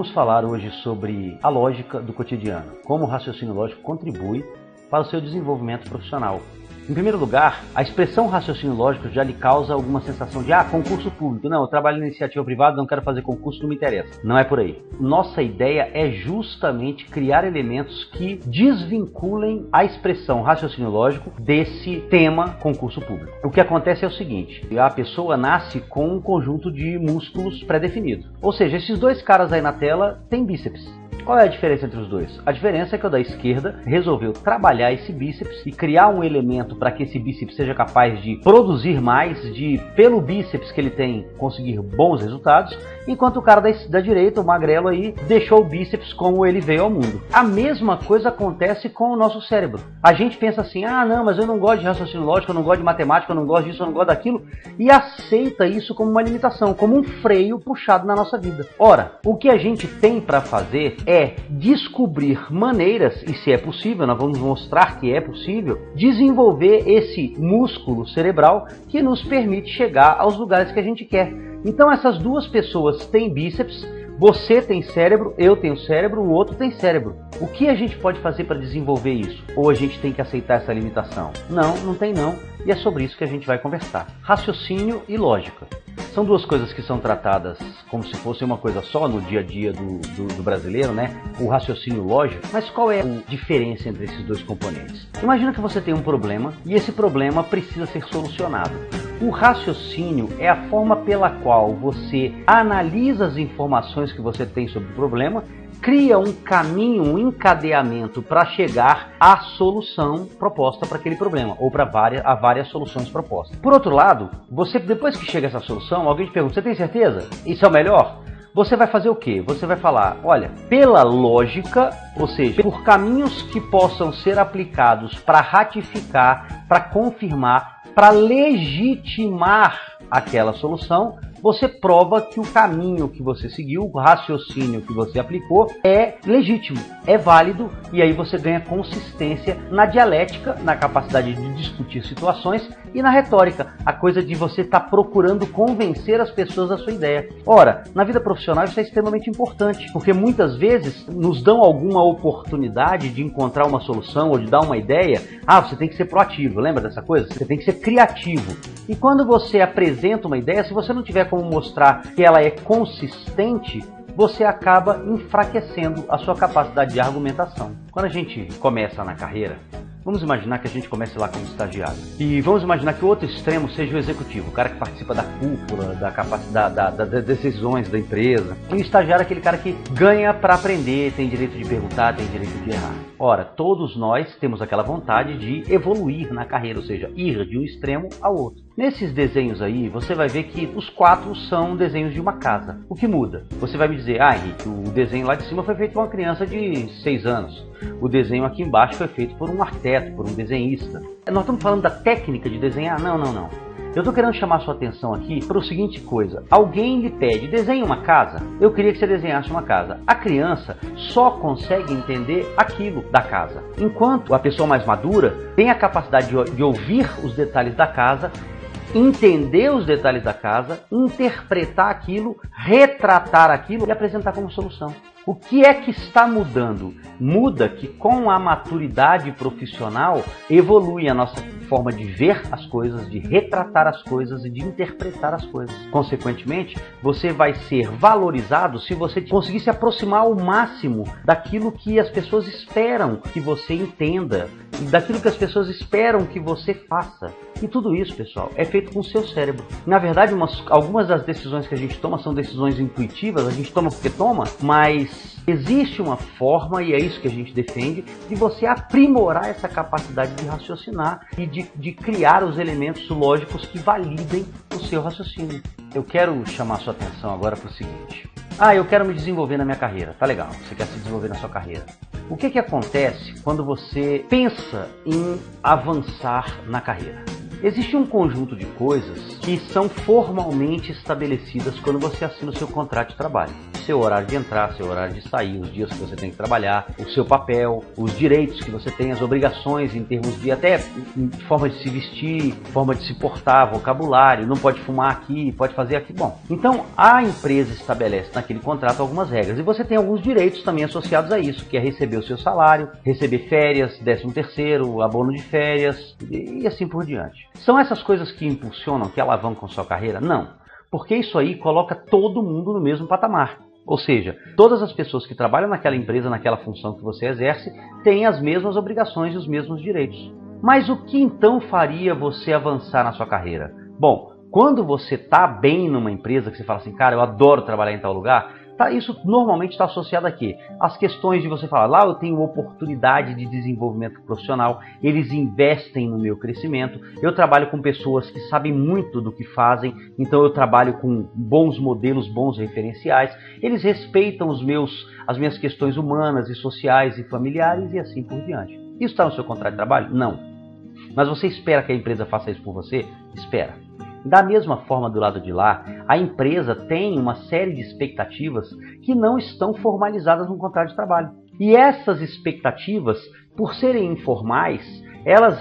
Vamos falar hoje sobre a lógica do cotidiano, como o raciocínio lógico contribui para o seu desenvolvimento profissional. Em primeiro lugar, a expressão raciocínio lógico já lhe causa alguma sensação de concurso público. Não, eu trabalho na iniciativa privada, não quero fazer concurso, não me interessa. Não é por aí. Nossa ideia é justamente criar elementos que desvinculem a expressão raciocínio lógico desse tema concurso público. O que acontece é o seguinte, a pessoa nasce com um conjunto de músculos pré-definido. Ou seja, esses dois caras aí na tela têm bíceps. Qual é a diferença entre os dois? A diferença é que o da esquerda resolveu trabalhar esse bíceps e criar um elemento para que esse bíceps seja capaz de produzir mais, de pelo bíceps que ele tem conseguir bons resultados, enquanto o cara da direita, o magrelo aí, deixou o bíceps como ele veio ao mundo. A mesma coisa acontece com o nosso cérebro. A gente pensa assim, não, mas eu não gosto de raciocínio lógico, eu não gosto de matemática, eu não gosto disso, eu não gosto daquilo, e aceita isso como uma limitação, como um freio puxado na nossa vida. Ora, o que a gente tem para fazer é descobrir maneiras, e se é possível, nós vamos mostrar que é possível, desenvolver esse músculo cerebral que nos permite chegar aos lugares que a gente quer. Então essas duas pessoas têm bíceps, você tem cérebro, eu tenho cérebro, o outro tem cérebro. O que a gente pode fazer para desenvolver isso? Ou a gente tem que aceitar essa limitação? Não, não tem não, e é sobre isso que a gente vai conversar. Raciocínio e lógica. São duas coisas que são tratadas como se fosse uma coisa só no dia a dia do brasileiro, né? O raciocínio lógico. Mas qual é a diferença entre esses dois componentes? Imagina que você tem um problema e esse problema precisa ser solucionado. O raciocínio é a forma pela qual você analisa as informações que você tem sobre o problema, cria um caminho, um encadeamento para chegar à solução proposta para aquele problema, ou para várias soluções propostas. Por outro lado, você depois que chega a essa solução, alguém te pergunta, você tem certeza? Isso é o melhor? Você vai fazer o quê? Você vai falar, olha, pela lógica, ou seja, por caminhos que possam ser aplicados para ratificar, para confirmar, para legitimar aquela solução, você prova que o caminho que você seguiu, o raciocínio que você aplicou é legítimo, é válido, e aí você ganha consistência na dialética, na capacidade de discutir situações e na retórica, a coisa de você estar procurando convencer as pessoas da sua ideia. Ora, na vida profissional isso é extremamente importante, porque muitas vezes nos dão alguma oportunidade de encontrar uma solução ou de dar uma ideia. Você tem que ser proativo, lembra dessa coisa? Você tem que ser criativo. E quando você apresenta uma ideia, se você não tiver como mostrar que ela é consistente, você acaba enfraquecendo a sua capacidade de argumentação. Quando a gente começa na carreira, vamos imaginar que a gente comece lá como estagiário. E vamos imaginar que o outro extremo seja o executivo, o cara que participa da cúpula, da capacidade, das decisões da empresa. E o estagiário é aquele cara que ganha para aprender, tem direito de perguntar, tem direito de errar. Ora, todos nós temos aquela vontade de evoluir na carreira, ou seja, ir de um extremo ao outro. Nesses desenhos aí, você vai ver que os quatro são desenhos de uma casa. O que muda? Você vai me dizer, Henrique, o desenho lá de cima foi feito por uma criança de 6 anos. O desenho aqui embaixo foi feito por um arquiteto, por um desenhista. Nós estamos falando da técnica de desenhar? Não. Eu estou querendo chamar a sua atenção aqui para a seguinte coisa. Alguém lhe pede, desenhe uma casa. Eu queria que você desenhasse uma casa. A criança só consegue entender aquilo da casa. Enquanto a pessoa mais madura tem a capacidade de ouvir os detalhes da casa, entender os detalhes da casa, interpretar aquilo, retratar aquilo e apresentar como solução. O que é que está mudando? Muda que com a maturidade profissional evolui a nossa forma de ver as coisas, de retratar as coisas e de interpretar as coisas. Consequentemente, você vai ser valorizado se você conseguir se aproximar ao máximo daquilo que as pessoas esperam que você entenda, daquilo que as pessoas esperam que você faça. E tudo isso, pessoal, é feito com o seu cérebro. Na verdade, algumas das decisões que a gente toma são decisões intuitivas, a gente toma porque toma, mas existe uma forma, e é isso que a gente defende, de você aprimorar essa capacidade de raciocinar e de criar os elementos lógicos que validem o seu raciocínio. Eu quero chamar a sua atenção agora para o seguinte. Eu quero me desenvolver na minha carreira. Tá legal, você quer se desenvolver na sua carreira. O que acontece quando você pensa em avançar na carreira? Existe um conjunto de coisas que são formalmente estabelecidas quando você assina o seu contrato de trabalho. seu horário de entrar, seu horário de sair, os dias que você tem que trabalhar, o seu papel, os direitos que você tem, as obrigações em termos de até forma de se vestir, forma de se portar, vocabulário, não pode fumar aqui, pode fazer aqui. Bom, então a empresa estabelece naquele contrato algumas regras e você tem alguns direitos também associados a isso, que é receber o seu salário, receber férias, 13º, abono de férias e assim por diante. São essas coisas que impulsionam, que alavancam sua carreira? Não, porque isso aí coloca todo mundo no mesmo patamar. Ou seja, todas as pessoas que trabalham naquela empresa, naquela função que você exerce, têm as mesmas obrigações e os mesmos direitos. Mas o que então faria você avançar na sua carreira? Bom, quando você está bem numa empresa, que você fala assim, cara, eu adoro trabalhar em tal lugar, isso normalmente está associado a quê? As questões de você falar, lá eu tenho oportunidade de desenvolvimento profissional, eles investem no meu crescimento, eu trabalho com pessoas que sabem muito do que fazem, então eu trabalho com bons modelos, bons referenciais, eles respeitam as minhas questões humanas e sociais e familiares e assim por diante. Isso está no seu contrato de trabalho? Não. Mas você espera que a empresa faça isso por você? Espera. Da mesma forma, do lado de lá, a empresa tem uma série de expectativas que não estão formalizadas no contrato de trabalho. E essas expectativas, por serem informais, elas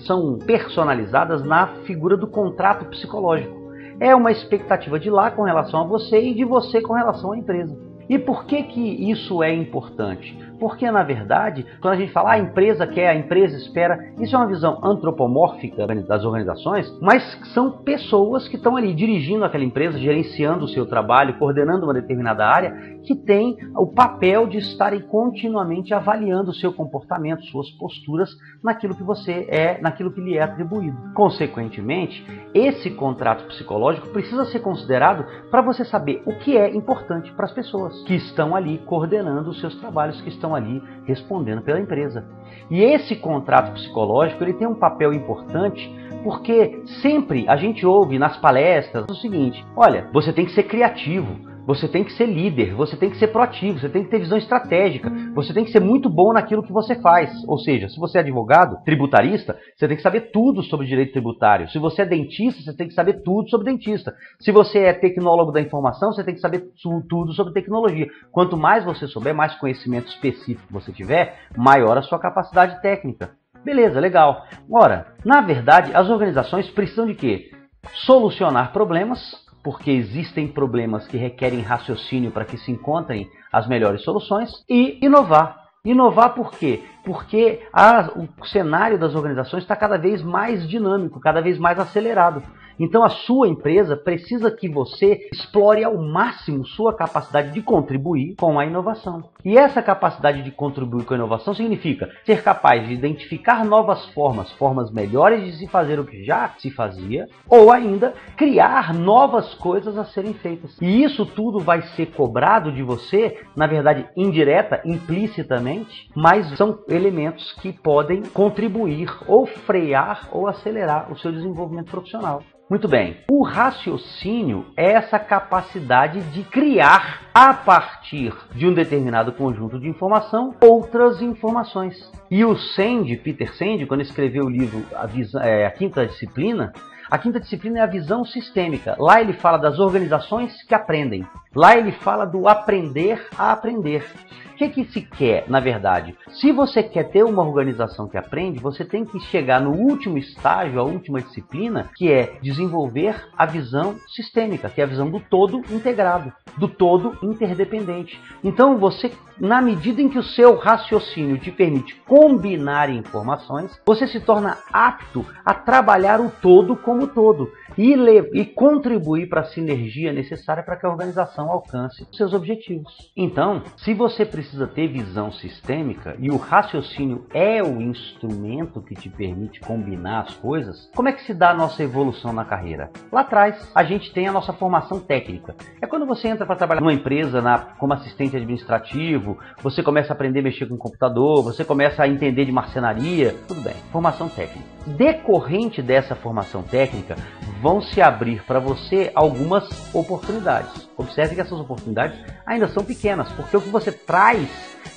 são personalizadas na figura do contrato psicológico. É uma expectativa de lá com relação a você e de você com relação à empresa. E por que isso é importante? Porque, na verdade, quando a gente fala a empresa quer, a empresa espera, isso é uma visão antropomórfica das organizações, mas são pessoas que estão ali dirigindo aquela empresa, gerenciando o seu trabalho, coordenando uma determinada área, que tem o papel de estarem continuamente avaliando o seu comportamento, suas posturas, naquilo que você é, naquilo que lhe é atribuído. Consequentemente, esse contrato psicológico precisa ser considerado para você saber o que é importante para as pessoas que estão ali coordenando os seus trabalhos, que estão ali respondendo pela empresa. E esse contrato psicológico ele tem um papel importante porque sempre a gente ouve nas palestras o seguinte, olha, você tem que ser criativo, você tem que ser líder, você tem que ser proativo, você tem que ter visão estratégica, você tem que ser muito bom naquilo que você faz. Ou seja, se você é advogado, tributarista, você tem que saber tudo sobre direito tributário. Se você é dentista, você tem que saber tudo sobre dentista. Se você é tecnólogo da informação, você tem que saber tudo sobre tecnologia. Quanto mais você souber, mais conhecimento específico você tiver, maior a sua capacidade técnica. Beleza, legal. Ora, na verdade, as organizações precisam de quê? Solucionar problemas, porque existem problemas que requerem raciocínio para que se encontrem as melhores soluções, e inovar. Inovar por quê? Porque o cenário das organizações está cada vez mais dinâmico, cada vez mais acelerado. Então a sua empresa precisa que você explore ao máximo sua capacidade de contribuir com a inovação. E essa capacidade de contribuir com a inovação significa ser capaz de identificar novas formas melhores de se fazer o que já se fazia, ou ainda criar novas coisas a serem feitas. E isso tudo vai ser cobrado de você, na verdade indireta, implicitamente, mas são elementos que podem contribuir ou frear ou acelerar o seu desenvolvimento profissional. Muito bem, o raciocínio é essa capacidade de criar, a partir de um determinado conjunto de informação, outras informações. E o Peter Senge, quando escreveu o livro A Quinta Disciplina é a visão sistêmica. Lá ele fala das organizações que aprendem. Lá ele fala do aprender a aprender. O que se quer, na verdade? Se você quer ter uma organização que aprende, você tem que chegar no último estágio, a última disciplina, que é desenvolver a visão sistêmica, que é a visão do todo integrado, do todo interdependente. Então você, na medida em que o seu raciocínio te permite combinar informações, você se torna apto a trabalhar o todo como todo e contribuir para a sinergia necessária para que a organização alcance seus objetivos. Então, se você precisa ter visão sistêmica e o raciocínio é o instrumento que te permite combinar as coisas, como é que se dá a nossa evolução na carreira? Lá atrás, a gente tem a nossa formação técnica. É quando você entra para trabalhar numa empresa como assistente administrativo, você começa a aprender a mexer com o computador, você começa a entender de marcenaria, tudo bem, formação técnica. Decorrente dessa formação técnica, vão se abrir para você algumas oportunidades. Observe que essas oportunidades ainda são pequenas, porque o que você traz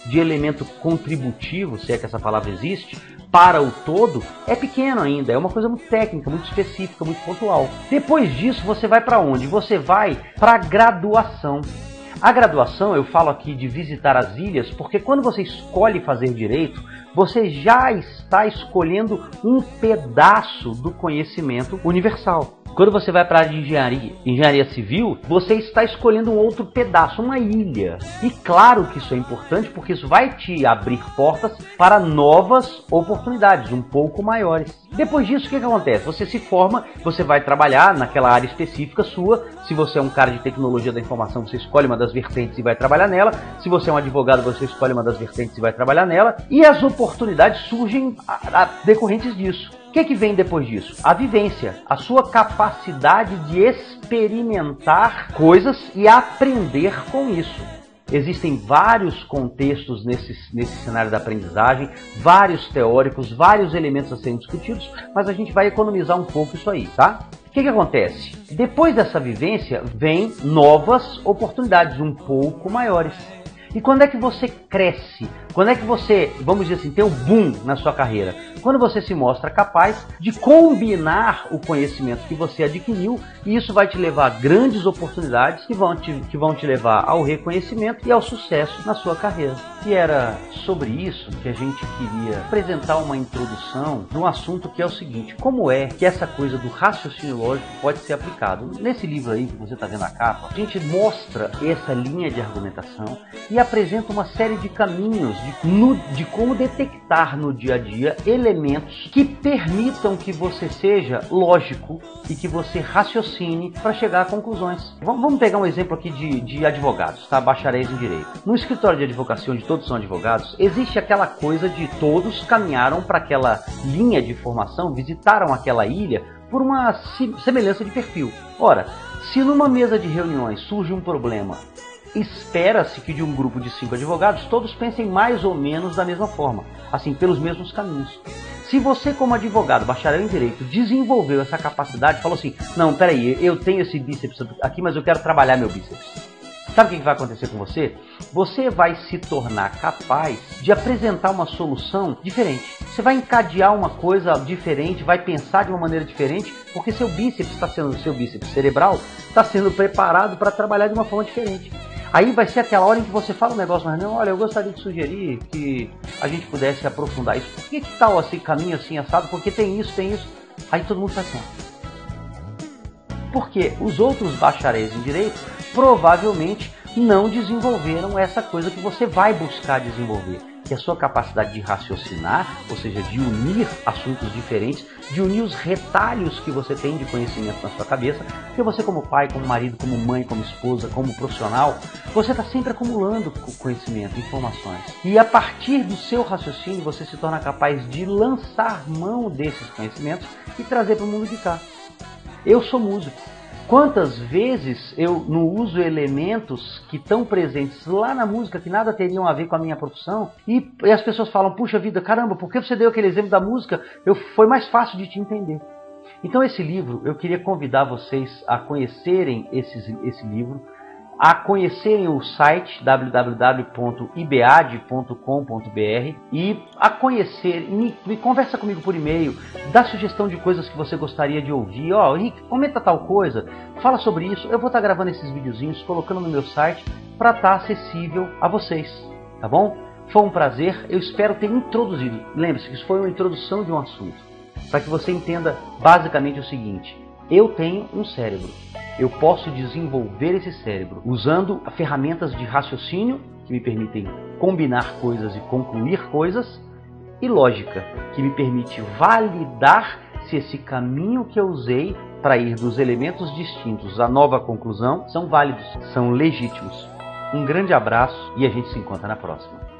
de elemento contributivo, se é que essa palavra existe, para o todo, é pequeno ainda, é uma coisa muito técnica, muito específica, muito pontual. Depois disso, você vai para onde? Você vai para a graduação. A graduação, eu falo aqui de visitar as ilhas, porque quando você escolhe fazer direito, você já está escolhendo um pedaço do conhecimento universal. Quando você vai para a área de engenharia civil, você está escolhendo um outro pedaço, uma ilha. E claro que isso é importante, porque isso vai te abrir portas para novas oportunidades, um pouco maiores. Depois disso, o que acontece? Você se forma, você vai trabalhar naquela área específica sua. Se você é um cara de tecnologia da informação, você escolhe uma das vertentes e vai trabalhar nela. Se você é um advogado, você escolhe uma das vertentes e vai trabalhar nela. E as oportunidades surgem decorrentes disso. O que vem depois disso? A vivência, a sua capacidade de experimentar coisas e aprender com isso. Existem vários contextos nesse cenário da aprendizagem, vários teóricos, vários elementos a serem discutidos, mas a gente vai economizar um pouco isso aí, tá? O que acontece? Depois dessa vivência, vem novas oportunidades um pouco maiores. E quando é que você cresce? Quando é que você, vamos dizer assim, tem um boom na sua carreira? Quando você se mostra capaz de combinar o conhecimento que você adquiriu, e isso vai te levar a grandes oportunidades que vão te levar ao reconhecimento e ao sucesso na sua carreira. E era sobre isso que a gente queria apresentar uma introdução de um assunto que é o seguinte: como é que essa coisa do raciocínio lógico pode ser aplicado? Nesse livro aí que você está vendo a capa, a gente mostra essa linha de argumentação e apresenta uma série de caminhos de como detectar no dia a dia elementos que permitam que você seja lógico e que você raciocine para chegar a conclusões. Vamos pegar um exemplo aqui de advogados, tá? Bacharéis em direito. No escritório de advocacia, onde todos são advogados, existe aquela coisa de todos caminharam para aquela linha de formação, visitaram aquela ilha por uma semelhança de perfil. Ora, se numa mesa de reuniões surge um problema, espera-se que de um grupo de 5 advogados todos pensem mais ou menos da mesma forma, assim, pelos mesmos caminhos. Se você, como advogado, bacharel em direito, desenvolveu essa capacidade, falou assim: não, peraí, eu tenho esse bíceps aqui, mas eu quero trabalhar meu bíceps. Sabe o que vai acontecer com você? Você vai se tornar capaz de apresentar uma solução diferente. Você vai encadear uma coisa diferente, vai pensar de uma maneira diferente, porque seu bíceps cerebral está sendo preparado para trabalhar de uma forma diferente. Aí vai ser aquela hora em que você fala um negócio, mas não, olha, eu gostaria de sugerir que a gente pudesse aprofundar isso. Por que tal assim, caminho assim, assado? Porque tem isso. Aí todo mundo faz assim. Porque os outros bacharéis em direito provavelmente não desenvolveram essa coisa que você vai buscar desenvolver, que é a sua capacidade de raciocinar, ou seja, de unir assuntos diferentes, de unir os retalhos que você tem de conhecimento na sua cabeça, porque você, como pai, como marido, como mãe, como esposa, como profissional, você está sempre acumulando conhecimento, informações. E a partir do seu raciocínio, você se torna capaz de lançar mão desses conhecimentos e trazer para o mundo de cá. Eu sou músico. Quantas vezes eu não uso elementos que estão presentes lá na música que nada teriam a ver com a minha profissão e as pessoas falam: puxa vida, caramba, por que você deu aquele exemplo da música? Foi mais fácil de te entender. Então esse livro, eu queria convidar vocês a conhecerem esse livro, a conhecerem o site www.ibead.com.br e a conhecer, me conversa comigo por e-mail, dá sugestão de coisas que você gostaria de ouvir. Henrique, comenta tal coisa, fala sobre isso. Eu vou estar gravando esses videozinhos, colocando no meu site para estar acessível a vocês, tá bom? Foi um prazer, eu espero ter introduzido. Lembre-se que isso foi uma introdução de um assunto, para que você entenda basicamente o seguinte: eu tenho um cérebro. Eu posso desenvolver esse cérebro usando ferramentas de raciocínio que me permitem combinar coisas e concluir coisas, e lógica, que me permite validar se esse caminho que eu usei para ir dos elementos distintos à nova conclusão são válidos, são legítimos. Um grande abraço e a gente se encontra na próxima.